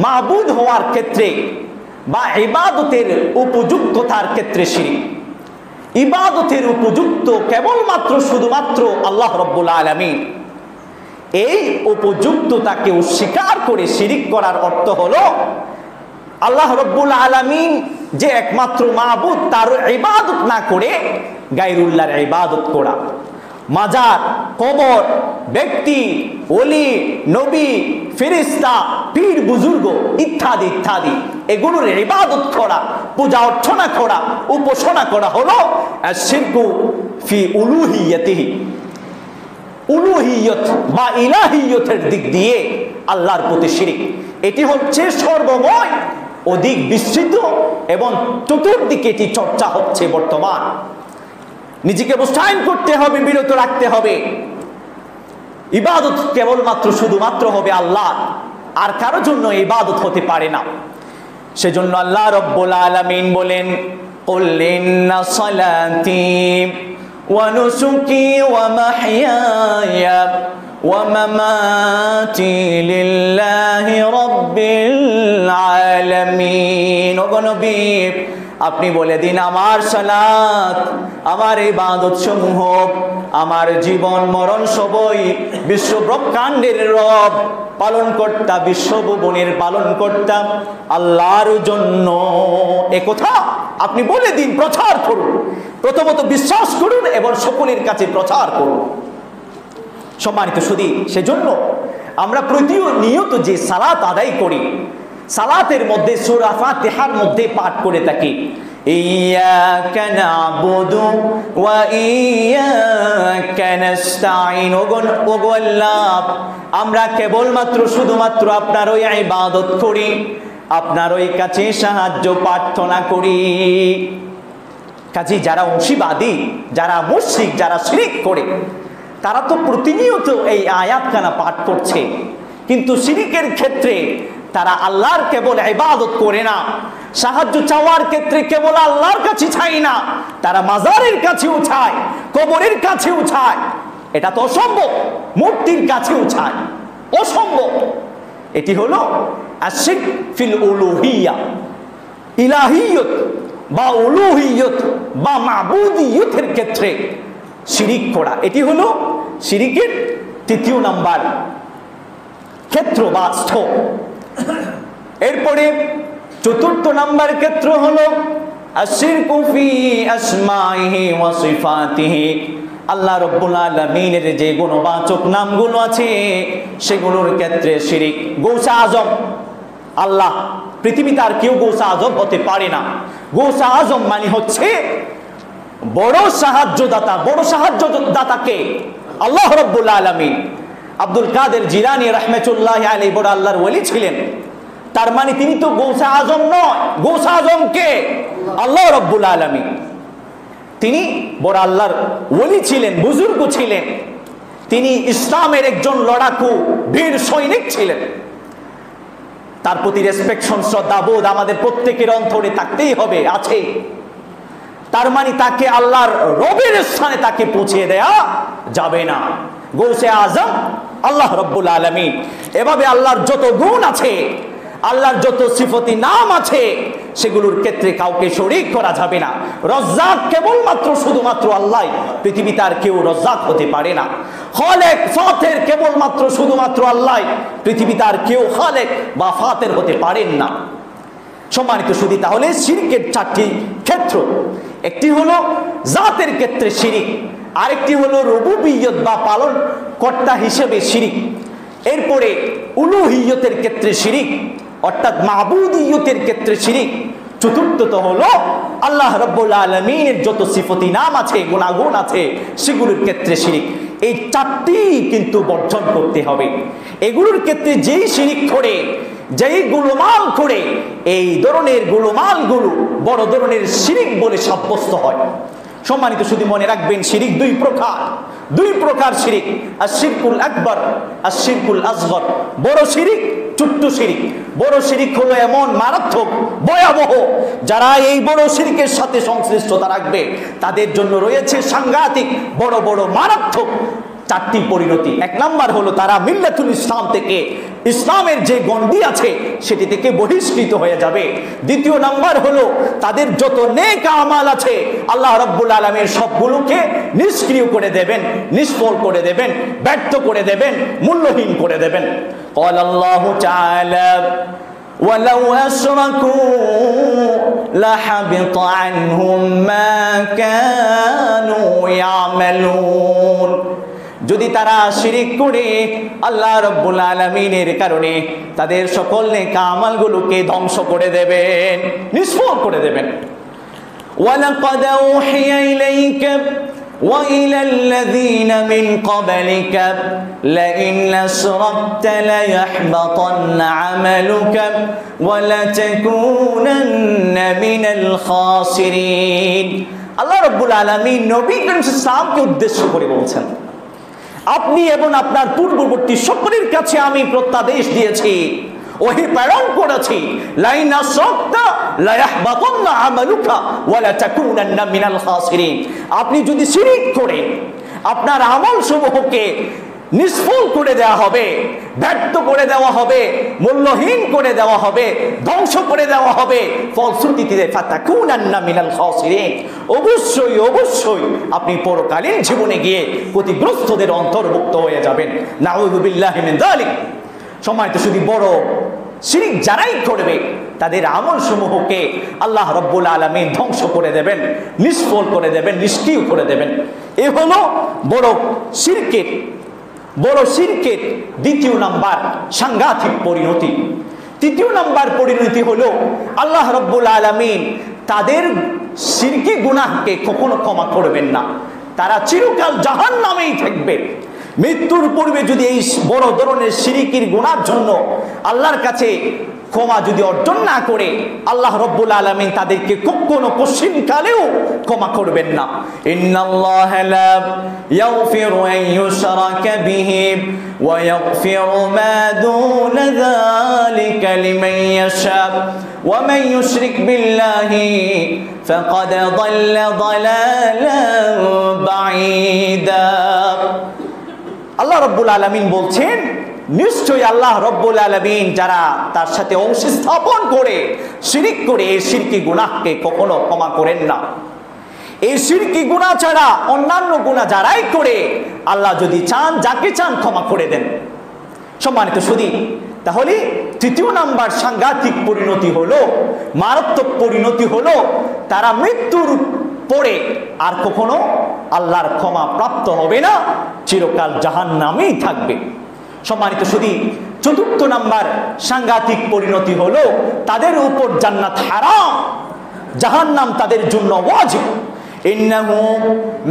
মাবুদ হওয়ার ক্ষেত্রে বা ইবাদতের উপযুক্ততার ক্ষেত্রে শিরক। ইবাদতের উপযুক্ত কেবলমাত্র শুধুমাত্র আল্লাহ রাব্বুল আলামিন। এই উপযুক্ততাকে অস্বীকার করে শিরিক করার অর্থ হলো আল্লাহ রাব্বুল আলামিন যে একমাত্র মাবুদ তার ইবাদত না করে গায়রুল্লাহর ইবাদত করা। মাজার, কবর, ব্যক্তি, ওলি, নবী, ফেরেশতা, পীর বুজুর্গ ইত্যাদি ইত্যাদি এগুলোর ইবাদত করা, পূজা অর্চনা করা, উপাসনা করা হলো আশ-শিরকু ফি উলুহিয়্যাতিহি। উলুহিয়ত বা ইলাহিয়তের দিক দিয়ে আল্লাহর প্রতি শিরিক, এটি হচ্ছে সর্বময় অধিক বিস্তৃত এবং চতুর্দিকে এটি চর্চা হচ্ছে বর্তমান। নিজেকে মুস্তাইন করতে হবে, বিরত রাখতে হবে। ইবাদত কেবলমাত্র শুধুমাত্র হবে আল্লাহ, আর কারোর জন্য ইবাদত হতে পারে না। সেজন্য আল্লাহ রাব্বুল আলামিন বলেন, কুল ইন্না সালাতি ওয়া নুসুকি ওয়া মাহইয়ায়া ওয়া মামাতি লিল্লাহি রাব্বিল আলামিন। ও নবী, আপনি বলে দিন, আমার সালাত, আমার ইবাদত সমূহ, আমার জীবন মরণ সবই বিশ্ব ব্রহ্মাণ্ডের রব পালন কর্তা, বিশ্বভুবনের পালন কর্তা আল্লাহর জন্য। একথা আপনি বলে দিন, প্রচার করুন। প্রথমত বিশ্বাস করুন এবং সকলের কাছে প্রচার করুন। সম্মানিত সুধী, সেজন্য আমরা প্রতিনিয়ত যে সালাত আদায় করি, সালাতের মধ্যে সূরা ফাতিহার মধ্যে পাঠ করে থাকি, ইয়্যাকা না'বুদু ওয়া ইয়্যাকা নাস্তাঈন। ওগো আল্লাহ, আমরা কেবলমাত্র শুধুমাত্র আপনার ওই ইবাদত করি, আপনার ওই কাছে সাহায্য প্রার্থনা করি। কাজে যারা অংশীবাদী, যারা মুশরিক, যারা শিরক করে, তারা তো প্রতিনিয়ত এই আয়াতখানা পাঠ করছে, কিন্তু শিরকের ক্ষেত্রে তারা আল্লাহর কেবল ইবাদত করে না, সাহায্য চাওয়ার ক্ষেত্রে কেবল আল্লাহর কাছে চাই না, তারা মাজারের কাছেও চায়, কবরের কাছেও চায়। এটা তো অসম্ভব, মূর্তির কাছেও চায়, অসম্ভব। এটি হলো আশ-শিরক ফিল উলুহিয়্যা, ইলাহিয়ত বা উলুহিয়ত বা মাবুদিয়তের ক্ষেত্রে শিরিক করা। এটি হলো শিরিকের তৃতীয় নাম্বার ক্ষেত্র বা স্তর। এরপরে চতুর্থ নাম্বার ক্ষেত্র হলো আশ-শিরকু ফি আসমাইহি ওয়া সিফাতিহি। আল্লাহ রাব্বুল আলামিনের যে গুণবাচক নামগুলো আছে সেগুলোর ক্ষেত্রে শিরিক। গৌসে আজম আল্লাহ, পৃথিবীতে আর কেউ গৌসে আজম হতে পারে না। গৌসে আজম মানে হচ্ছে বড় সাহায্যদাতা। বড় সাহায্যদাতাকে আল্লাহ রাব্বুল আলামিন। আব্দুল কাদের জিলানী রাহমাতুল্লাহি আলাইহি বড় আল্লাহর ওলি ছিলেন, তার মানে তিনি তো গৌসে আজম নয়। গৌসে আজম কে? আল্লাহ রাব্বুল আলামিন। তিনি বড় আল্লাহর ওলি ছিলেন, বুজুর্গ ছিলেন। তিনি ইসলামের একজন লড়াকু বীর সৈনিক ছিলেন। তার প্রতি রেসপেকশন, শ্রদ্ধা বোধ আমাদের প্রত্যেকের অন্তরে থাকতেই হবে, আছে। তার মানে তাকে আল্লাহর রবের স্থানে তাকে পৌঁছে দেয়া যাবে না। গৌসে আজম আল্লাহ রাব্বুল আলামিন। এভাবে আল্লাহর যত গুণ আছে, আল্লাহর যত সিফতি নাম আছে, সেগুলোর ক্ষেত্রে কাউকে শরীক করা যাবে না। রজ্জাক কেবলমাত্র শুধুমাত্র আল্লাহ, পৃথিবীতে আর কেউ রজ্জাক হতে পারে না। খালেক ফাতের কেবলমাত্র শুধুমাত্র আল্লাহ, পৃথিবীতে আর কেউ খালেক বা ফাতের হতে পারেন না। সম্মানিত সুধী, তাহলে শিরকের চারটি ক্ষেত্র। একটি হলো জাতের ক্ষেত্রে শিরিক, আরেকটি হলো রুবুবিয়ত বা পালন কর্তা হিসেবে শিরিক, এরপরে উলুহিয়তের ক্ষেত্রে শিরিক অর্থাৎ মাবুদিয়তের ক্ষেত্রে শিরিক, চতুর্থত হলো আল্লাহ রাব্বুল আলামিনের যত সিফতি নাম আছে, গুণাগুণ আছে, সেগুলোর ক্ষেত্রে শিরিক। এই চারটি কিন্তু বর্জন করতে হবে। এগুলোর ক্ষেত্রে যেই শিরিক করে, যেই গুলোমাল করে, এই ধরনের গুলোমালগুলো বড় ধরনের শিরিক বলে সাব্যস্ত হয়। সম্মানিত শুধু মনে রাখবেন, শিরিক দুই প্রকার শিরিক। আশ-শিরকুল আকবার, আশ-শিরকুল আসগর। বড় শিরিক, ছোট্ট শিরিক। বড় শিরিক হলো এমন মারাত্মক, ভয়াবহ, যারা এই বড় শিরিকের সাথে সংশ্লিষ্টতা রাখবে তাদের জন্য রয়েছে সাংঘাতিক বড় বড় মারাত্মক চারটি পরিণতি। এক নাম্বার হলো তারা মিল্লাতুল ইসলাম থেকে, ইসলামের যে গণ্ডি আছে সেটি থেকে বহিষ্কৃত হয়ে যাবে। দ্বিতীয় নাম্বার হলো তাদের যত নেক আমাল আছে আল্লাহ রাব্বুল আলামিন সবগুলোকে নিষ্ক্রিয় করে দেবেন, নিষ্ফল করে দেবেন, ব্যর্থ করে দেবেন, মূল্যহীন করে দেবেন। ক্বালাল্লাহু তাআলা ওয়ালাউ আশরাকু লাহাবিতা আনহুম মা কানু ইয়ামালুন। যদি তারা শিরিক করে আল্লাহ রাব্বুল আলামিনের কারণে তাদের সকল নেক আমলগুলোকে ধ্বংস করে দেবেন, নিষ্ফল করে দেবেন। ওয়ালাকাদ উহিয়া ইলাইকা ওয়া ইলাল্লাযীনা মিন ক্বাবলিকা লাইন আশরাকতা লায়াহবাতান্না আমালুকা ওয়া লাতাকুনান্না মিনাল খাসিরিন। আল্লাহ রাব্বুল আলামিন নবী করিম সাল্লাল্লাহু আলাইহি ওয়াসাল্লামকে উদ্দেশ্য করে বলছেন, আপনি এবং আপনার পূর্ববর্তী সকলের কাছে আমি প্রত্যাদেশ দিয়েছি, ওহী প্রেরণ করেছি, লাইন আশরাকতা লায়াহবাতান্না আমালুকা ওয়া লাতাকুনান্না মিনাল খাসিরিন। আপনি যদি শিরক করেন আপনার আমল সমূহকে নিষ্ফল করে দেওয়া হবে, ব্যর্থ করে দেওয়া হবে, মূল্যহীন করে দেওয়া হবে, ধ্বংস করে দেওয়া হবে। ফলশ্রুতিতে ফাতাকুনান্না মিনাল খাসিরিন, অবশ্যই অবশ্যই আপনি পরকালীন জীবনে গিয়ে ক্ষতিগ্রস্তদের অন্তর্ভুক্ত হয়ে যাবেন। নাউযু বিল্লাহি মিন যালিক। সম্মানিত শুধু বড় শিরক যারাই করবে তাদের আমল সমূহকে আল্লাহ রাব্বুল আলামিন ধ্বংস করে দেবেন, নিষ্ফল করে দেবেন, নিষ্ক্রিয় করে দেবেন। এ হলো বড় শিরকের দ্বিতীয় নাম্বার সাংঘাতিক পরিণতি। তৃতীয় নাম্বার পরিণতি হলো আল্লাহ রাব্বুল আলামিন তাদের শিরকি গুনাহকে কখনো ক্ষমা করবেন না, তারা চিরকাল জাহান্নামেই থাকবে। মৃত্যুর পূর্বে যদি এই বড় ধরনের শিরকির গুনার জন্য আল্লাহর কাছে ক্ষমা যদি অর্জন না করে আল্লাহ রাব্বুল আলামিন তাদেরকে কখনো কোশ্চিনকালেও ক্ষমা করবেন না। ইন্নাল্লাহা লা ইয়াগফিরু আন ইউশরাকা বিহি ওয়া ইয়াগফিরু মা দুনা যালিকা লিমান ইয়াশা ওয়া মান ইউশরিক বিল্লাহি ফাকাদ দাল্লা দালালান বাঈদা। আল্লাহ রাব্বুল আলামিন বলছেন, নিশ্চয়ই আল্লাহ রাব্বুল আলামিন যারা তার সাথে অংশ স্থাপন করে শিরক করে এই শিরকি গুনাহকে কখনো ক্ষমা করেন না। এই শিরকি গুনাহ ছাড়া অন্যান্য গুনাহ যারাই করে আল্লাহ যদি চান যাকে চান ক্ষমা করে দেন। সম্মানিত সুধী, তাহলে তৃতীয় নাম্বার সাংঘাতিক পরিণতি হলো, মারাত্মক পরিণতি হলো তারা মৃত্যুর পরে আর কখনো আল্লাহর ক্ষমা প্রাপ্ত হবে না, চিরকাল জাহান্নামেই থাকবে। সম্মানিত সুধী, চতুর্থ নাম্বার সাংঘাতিক পরিণতি হলো তাদের উপর জান্নাত হারাম, জাহান্নাম তাদের জন্য ওয়াজিব। ইন্নাহু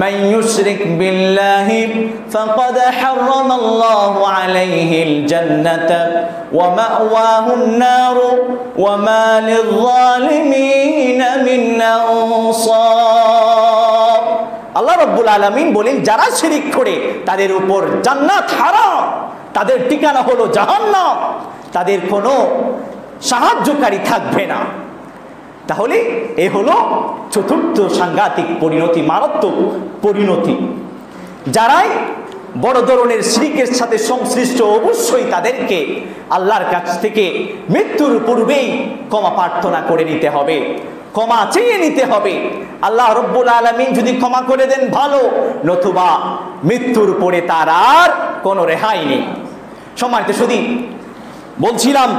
মান ইউশরিক বিল্লাহি ফাকাদ হারামাল্লাহু আলাইহিল জান্নাতা ওয়া মাওয়াহুন নার ওয়া মা লিয-যালিমিন মিন আনসার। আল্লাহ রাব্বুল আলামিন বলেন, যারা শিরক করে তাদের উপর জান্নাত হারাম, তাদের ঠিকানা হলো জাহান্নাম, তাদের কোনো সাহায্যকারী থাকবে না। তাহলে এ হলো চতুর্থ সাংঘাতিক পরিণতি, মারাত্মক পরিণতি। যারাই বড় ধরনের শিরকের সাথে সংশ্লিষ্ট অবশ্যই তাদেরকে আল্লাহর কাছ থেকে মৃত্যুর পূর্বেই ক্ষমা প্রার্থনা করে নিতে হবে, ক্ষমা চেয়ে নিতে হবে। আল্লাহ রাব্বুল আলামিন যদি ক্ষমা করে দেন ভালো, নতুবা মৃত্যুর পরে তার আর কোনো রেহাই নেই। সম্মানিত সুধী, বলছিলাম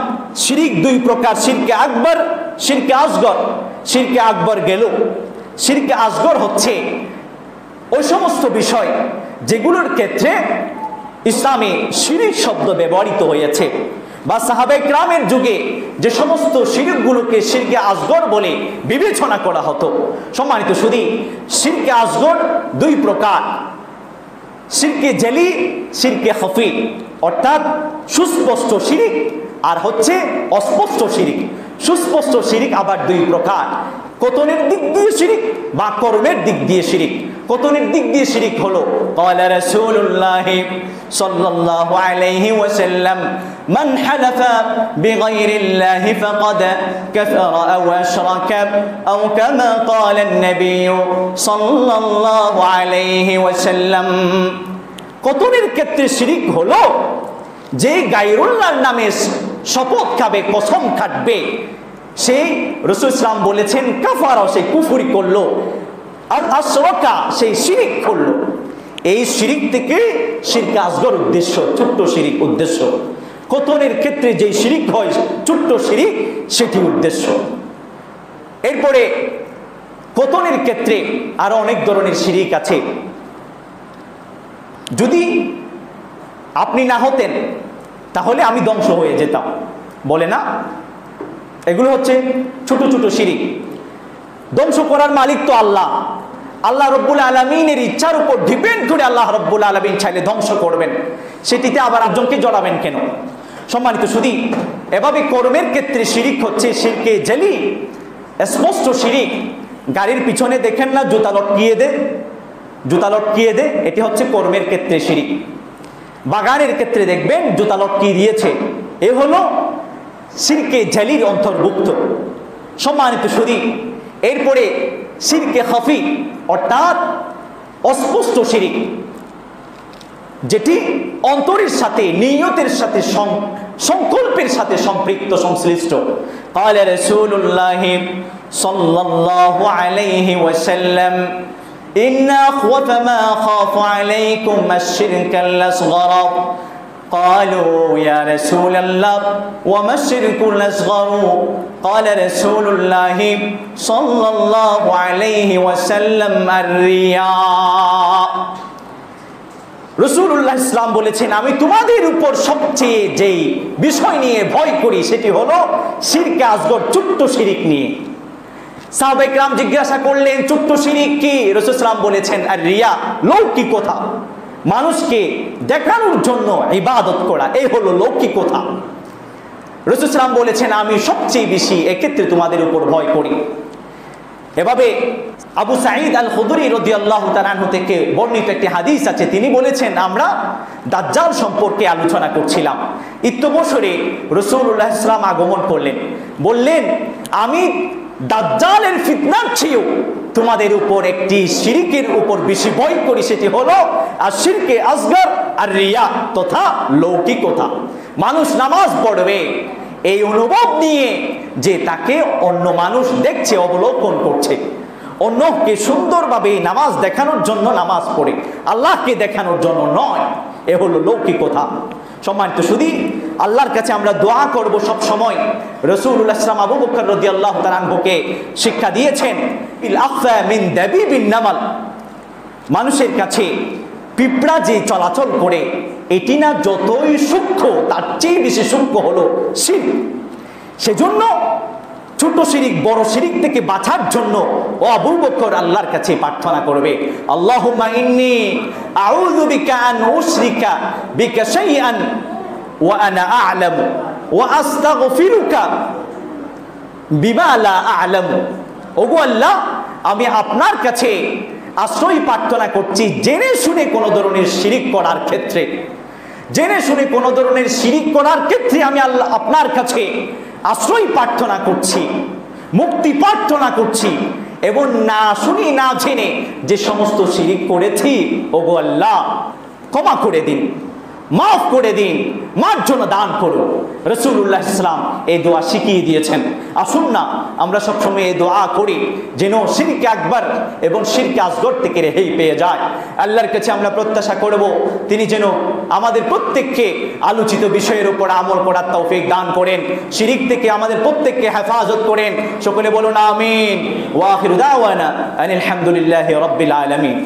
শিরক দুই প্রকার, শিরকে আকবর, শিরকে আসগর। শিরকে আকবর গেল, শিরকে আসগর হচ্ছে ওই সমস্ত বিষয় যেগুলোর ক্ষেত্রে ইসলামে শিরক শব্দ ব্যবহৃত হয়েছে, বা সাহাবায়ে কেরামের যুগে যে সমস্ত শিরকগুলোকে শিরকে আসগর বলে বিবেচনা করা হতো। সম্মানিত সুধী, শিরকে আসগর দুই প্রকার, শিরকে জেলি, শিরকে খফি, অর্থাৎ সুস্পষ্ট শিরক আর হচ্ছে অস্পষ্ট শিরক। সুস্পষ্ট শিরক আবার দুই প্রকার, কতনের দিক দিয়ে শিরক বা কর্মের দিক দিয়ে শিরক। কতনের দিক দিয়ে শিরক হলো, ক্বালা রাসূলুল্লাহ সাল্লাল্লাহু আলাইহি ওয়াসাল্লাম মান হালাফা বিগাইরিল্লাহি ফাকাদ কাফারা আও আশরাকা আও কামা ক্বালা আন-নবী সাল্লাল্লাহু আলাইহি ওয়াসাল্লাম। কতনের ক্ষেত্রে শিরিক হলো যে গায়রুল্লাহর নামে শপথ খাবে, কসম কাটবে, সেই রাসূল ইসলাম বলেছেন কাফারা, সে কুফরি করলো, আর আশরাকা সেই শিরিক করলো। এই শিরিক থেকে শিরক আসগর উদ্দেশ্য, ছোট্ট শিরিক উদ্দেশ্য। কতনের ক্ষেত্রে যে শিরিক হয় ছোট্ট শিরিক, সেটি উদ্দেশ্য। এরপরে কতনের ক্ষেত্রে আরো অনেক ধরনের শিরিক আছে। যদি আপনি না হতেন তাহলে আমি ধ্বংস হয়ে যেতাম, বলে না? এগুলো হচ্ছে ছোট ছোট শিরিক। ধ্বংস করার মালিক তো আল্লাহ। আল্লাহ রব্বুল আলামিনের ইচ্ছার উপর ডিপেন্ড করে আল্লাহ রব্বুল আলামিন চাইলে ধ্বংস করবেন, সেটিতে আবার একজনকে জড়াবেন কেন? সম্মানিত শুধু এভাবে কর্মের ক্ষেত্রে শিরিক হচ্ছে শিরকে জেলি, স্পষ্ট শিরিক। গাড়ির পিছনে দেখেন না জুতা লটকিয়ে দে, জুতা লটকিয়ে দে, এটি হচ্ছে কর্মের ক্ষেত্রে শিরিক। বাগানের ক্ষেত্রে দেখবেন জুতা লটকিয়ে দিয়েছে, এ হলো শিরকে জেলির অন্তর্ভুক্ত। সম্মানিত শুধু এরপরে শিরকে খাফি অর্থাৎ অস্পষ্ট শিরিক, যেটি অন্তরের সাথে, নিয়তের সাথে, সংকল্পের সাথে সম্পৃক্ত, সংশ্লিষ্ট। قال رسول الله صلى الله عليه وسلم إن أخوف ما أخاف عليكم الشرك الأصغر قالوا يا رسول الله وما الشرك الأصغر قال رسول الله صلى الله عليه وسلم الرياء। রাসূলুল্লাহ ইসলাম বলেছেন, আমি তোমাদের উপর সবচেয়ে যেই বিষয় নিয়ে ভয় করি সেটি হলো শিরকে আসগর, ছোট্ট শিরিক নিয়ে। সাহাবায়ে কেরাম জিজ্ঞাসা করলেন ছোট্ট শিরিক কি? রাসূল সাল্লাল্লাহু আলাইহি ওয়াসাল্লাম বলেছেন আর রিয়া, লৌকিকতা, মানুষকে দেখানোর জন্য ইবাদত করা, এই হলো লৌকিকতা। রাসূল সাল্লাল্লাহু আলাইহি ওয়াসাল্লাম বলেছেন আমি সবচেয়ে বেশি এক্ষেত্রে তোমাদের উপর ভয় করি। এভাবে আবু সাঈদ আল খুদরি রাদিয়াল্লাহু তাআলা আনহু থেকে বর্ণিত একটি হাদিস আছে, তিনি বলেছেন আমরা দাজ্জাল সম্পর্কে আলোচনা করছিলাম। ইত্যবসরে রাসূলুল্লাহ সাল্লাল্লাহু আলাইহি ওয়াসাল্লাম আগমন করলেন, বললেন আমি দাজ্জালের ফিতনার চেয়েও তোমাদের উপর একটি শিরকের উপর বেশি ভয় করি, সেটি হলো আর শিরকে আসগর আর রিয়া তথা লৌকিকতা। মানুষ নামাজ পড়বে এই অনুভব নিয়ে যে তাকে অন্য মানুষ দেখছে, অবলোকন করছে, অন্যকে সুন্দরভাবে নামাজ দেখানোর জন্য নামাজ পড়ে, আল্লাহকে দেখানোর জন্য নয়, এ হলো লৌকিকতা। সম্মানিত শুধু আল্লাহর কাছে আমরা দোয়া করব সব সময়। রাসূলুল্লাহ সাল্লাল্লাহু আলাইহি ওয়াসাল্লাম আবু বকর রাদিয়াল্লাহু তাআলা আনহুকে শিক্ষা দিয়েছেন ইল আফা মিন দাবিবিন নামাল, মানুষের কাছে পিঁপড়া যে চলাচল করে এটি না যতই সূক্ষ্ম তার চেয়ে বেশি সূক্ষ্ম হলো শিরক। সেজন্য ছোট শিরিক বড় শিরিক থেকে বাঁচার জন্য ও আবু বকর আল্লাহর কাছে প্রার্থনা করবে, আল্লাহুম্মা ইন্নী আউযু বিকা আন উশরিকা বিকা শাইআন ওয়া আনা আ'লামু ওয়া আস্তাগফিরুকা বিমা লা আ'লামু। ওগো আল্লাহ, আমি আপনার কাছে আশ্রয় প্রার্থনা করছি জেনে শুনে কোনো ধরনের শিরিক করার ক্ষেত্রে, জেনে শুনে কোনো ধরনের শিরিক করার ক্ষেত্রে আমি আল্লাহ আপনার কাছে আশ্রয় প্রার্থনা করছি, মুক্তি প্রার্থনা করছি, এবং না শুনি না জেনে যে সমস্ত শিরিক করেছি ওগো আল্লাহ ক্ষমা করে দিন, মাফ করে দিন, মার জন্য দান করুন। রাসূলুল্লাহ ইসলাম এই দোয়া শিখিয়ে দিয়েছেন। আসুন না আমরা সবসময় এই দোয়া করি যেন শিরকে আকবার এবং শিরকে আসগর থেকে রেহাই পেয়ে যায়। আল্লাহর কাছে আমরা প্রত্যাশা করব তিনি যেন আমাদের প্রত্যেককে আলোচিত বিষয়ের উপর আমল করার তৌফিক দান করেন, শিরিক থেকে আমাদের প্রত্যেককে হেফাজত করেন। সকলে বলুন আমিন। ওয়া আখিরু দাওয়ানা আনিল হামদুলিল্লাহি রাব্বিল আলামিন।